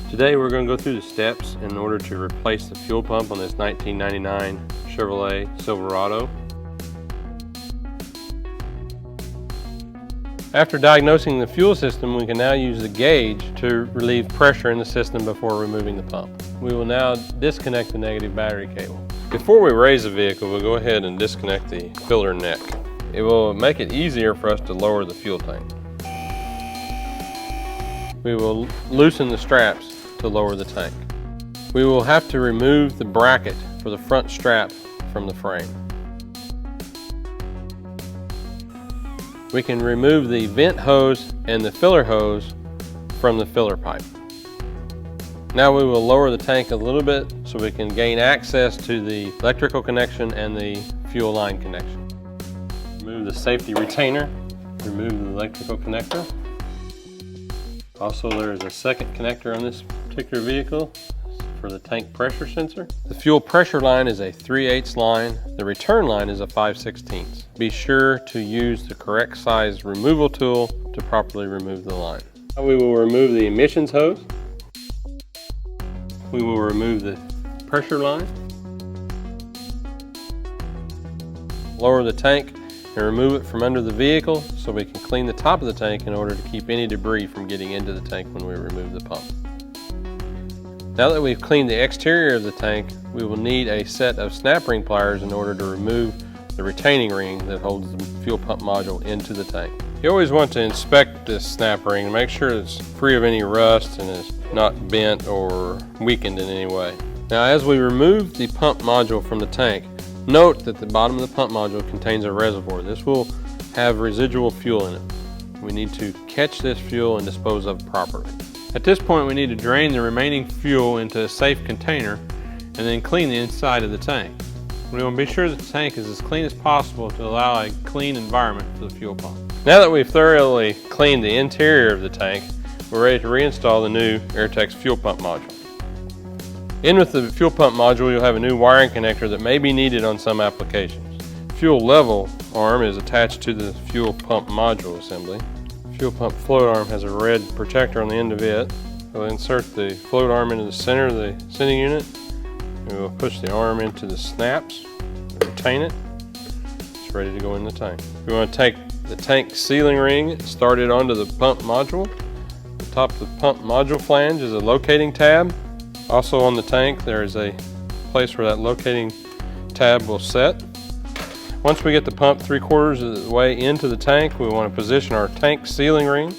Today we're going to go through the steps in order to replace the fuel pump on this 1999 Chevrolet Silverado. After diagnosing the fuel system, we can now use the gauge to relieve pressure in the system before removing the pump. We will now disconnect the negative battery cable. Before we raise the vehicle, we'll go ahead and disconnect the filler neck. It will make it easier for us to lower the fuel tank. We will loosen the straps to lower the tank. We will have to remove the bracket for the front strap from the frame. We can remove the vent hose and the filler hose from the filler pipe. Now we will lower the tank a little bit so we can gain access to the electrical connection and the fuel line connection. Remove the safety retainer, remove the electrical connector. Also, there is a second connector on this particular vehicle for the tank pressure sensor. The fuel pressure line is a 3/8 line. The return line is a 5/16. Be sure to use the correct size removal tool to properly remove the line. Now we will remove the emissions hose. We will remove the pressure line. Lower the tank and remove it from under the vehicle so we can clean the top of the tank in order to keep any debris from getting into the tank when we remove the pump. Now that we've cleaned the exterior of the tank, we will need a set of snap ring pliers in order to remove the retaining ring that holds the fuel pump module into the tank. You always want to inspect this snap ring and make sure it's free of any rust and is not bent or weakened in any way. Now as we remove the pump module from the tank, note that the bottom of the pump module contains a reservoir. This will have residual fuel in it. We need to catch this fuel and dispose of it properly. At this point, we need to drain the remaining fuel into a safe container and then clean the inside of the tank. We want to be sure that the tank is as clean as possible to allow a clean environment for the fuel pump. Now that we've thoroughly cleaned the interior of the tank, we're ready to reinstall the new Airtex fuel pump module. In with the fuel pump module, you'll have a new wiring connector that may be needed on some applications. Fuel level arm is attached to the fuel pump module assembly. Fuel pump float arm has a red protector on the end of it. We'll insert the float arm into the center of the sending unit. And we'll push the arm into the snaps, retain it. It's ready to go in the tank. We want to take the tank sealing ring and start it onto the pump module. The top of the pump module flange is a locating tab. Also on the tank there is a place where that locating tab will set. Once we get the pump 3/4 of the way into the tank, we want to position our tank sealing ring.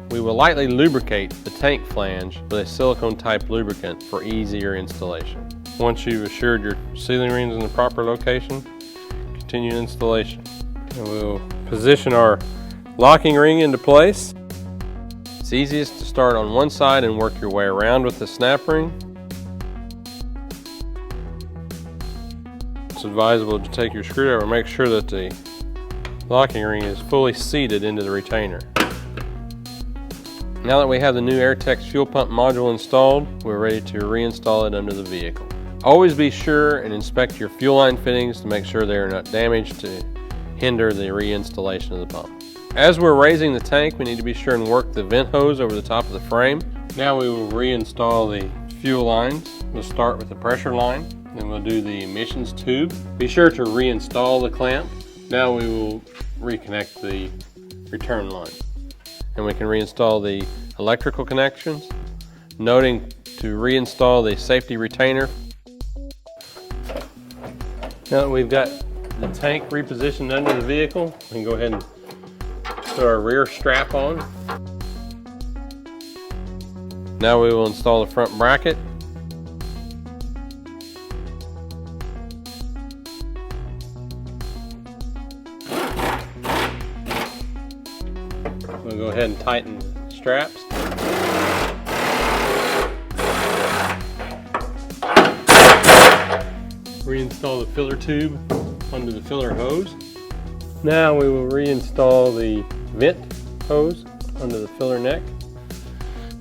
We will lightly lubricate the tank flange with a silicone type lubricant for easier installation. Once you've assured your sealing ring is in the proper location, continue installation. And we'll position our locking ring into place. It's easiest to start on one side and work your way around with the snap ring. It's advisable to take your screwdriver and make sure that the locking ring is fully seated into the retainer. Now that we have the new Airtex fuel pump module installed, we're ready to reinstall it under the vehicle. Always be sure and inspect your fuel line fittings to make sure they are not damaged to hinder the reinstallation of the pump. As we're raising the tank, we need to be sure and work the vent hose over the top of the frame. Now we will reinstall the fuel lines. We'll start with the pressure line, then we'll do the emissions tube. Be sure to reinstall the clamp. Now we will reconnect the return line. And we can reinstall the electrical connections, noting to reinstall the safety retainer. Now that we've got the tank repositioned under the vehicle, we can go ahead and put our rear strap on. Now we will install the front bracket. We'll go ahead and tighten the straps. Reinstall the filler tube under the filler hose. Now we will reinstall the vent hose under the filler neck.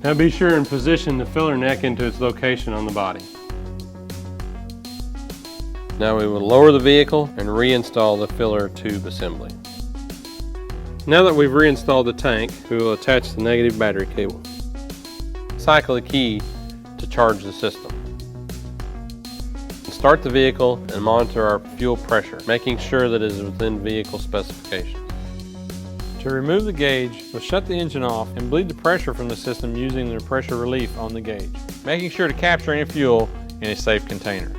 Now be sure and position the filler neck into its location on the body. Now we will lower the vehicle and reinstall the filler tube assembly. Now that we've reinstalled the tank, we will attach the negative battery cable. cycle the key to charge the system. Start the vehicle and monitor our fuel pressure, making sure that it is within vehicle specifications. To remove the gauge, we'll shut the engine off and bleed the pressure from the system using the pressure relief on the gauge, making sure to capture any fuel in a safe container.